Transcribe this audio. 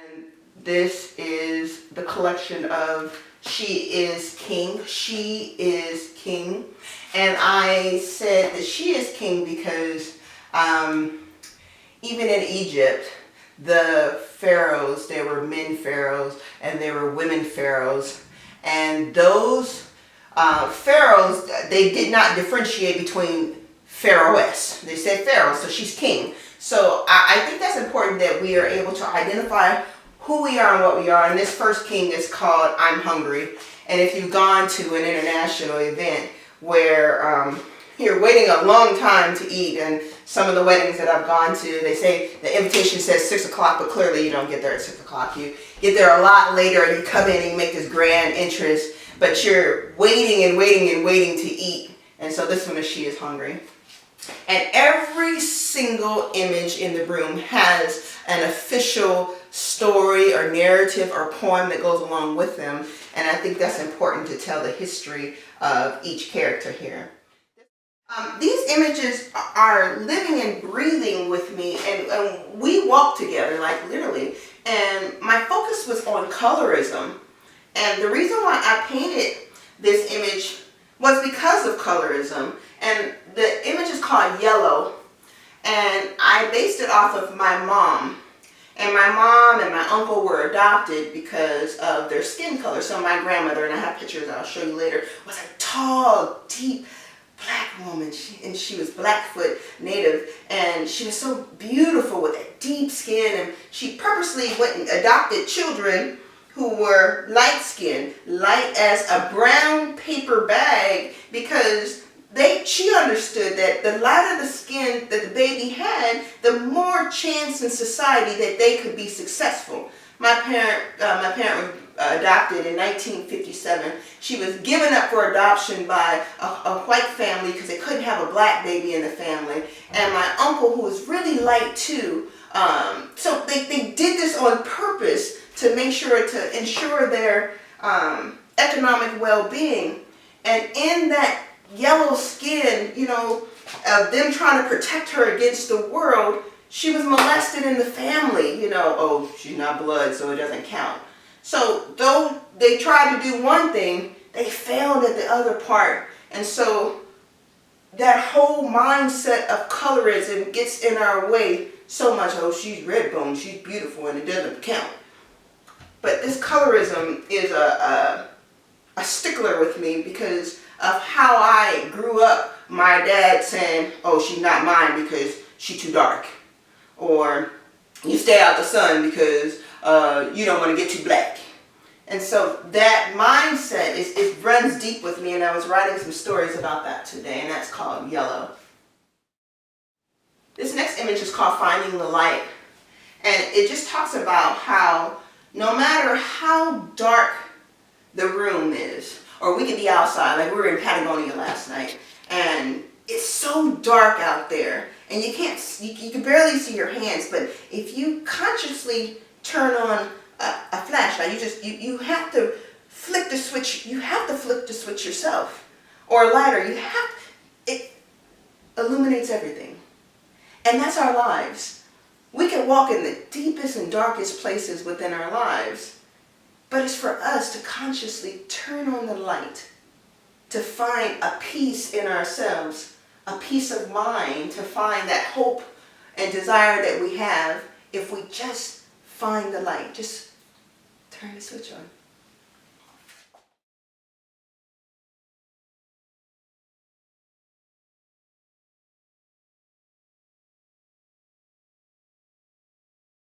And this is the collection of She Is King. She is King. And I said that she is king because even in Egypt, the pharaohs, there were men pharaohs and there were women pharaohs. And those pharaohs, they did not differentiate between pharaohess. They said pharaoh, so she's king. So I think that's important that we are able to identify who we are and what we are. And this first king is called I'm Hungry. And if you've gone to an international event where you're waiting a long time to eat, and some of the weddings that I've gone to, they say the invitation says 6 o'clock, but clearly you don't get there at 6 o'clock. You get there a lot later and you come in and you make this grand entrance, but you're waiting and waiting and waiting to eat. And so this one is She Is Hungry. And every single image in the room has an official story or narrative or poem that goes along with them. And I think that's important to tell the history of each character here. These images are living and breathing with me, and we walk together, like literally. And my focus was on colorism. And the reason why I painted this image was because of colorism. And the image is called Yellow. And I based it off of my mom. And my mom and my uncle were adopted because of their skin color. So my grandmother, and I have pictures I'll show you later, was a tall, deep, black woman, and she was Blackfoot native, and she was so beautiful with that deep skin, and she purposely went and adopted children who were light-skinned, light as a brown paper bag, because she understood that the lighter the skin that the baby had, the more chance in society that they could be successful. My parent was adopted in 1957. She was given up for adoption by a white family because they couldn't have a black baby in the family. And my uncle, who was really light too, so they did this on purpose to make sure to ensure their economic well-being. And in that yellow skin, you know, of them trying to protect her against the world, she was molested in the family, you know, oh, she's not blood, so it doesn't count. So though they tried to do one thing, they failed at the other part. And so that whole mindset of colorism gets in our way so much. Oh, she's red bone, she's beautiful, and it doesn't count. But this colorism is a stickler with me because of how I grew up. My dad saying, oh, she's not mine because she's too dark. Or you stay out the sun because you don't want to get too black. And so that mindset it runs deep with me, and I was writing some stories about that today, and that's called Yellow. This next image is called Finding the Light. And it just talks about how no matter how dark the room is, or we could be outside, like we were in Patagonia last night, and it's so dark out there, and you can barely see your hands, but if you consciously turn on a flashlight, you have to flick the switch. You have to flick the switch yourself, or a lighter. It illuminates everything, and that's our lives. We can walk in the deepest and darkest places within our lives, but it's for us to consciously turn on the light, to find a peace in ourselves, a peace of mind, to find that hope and desire that we have if we just find the light. Just turn the switch on.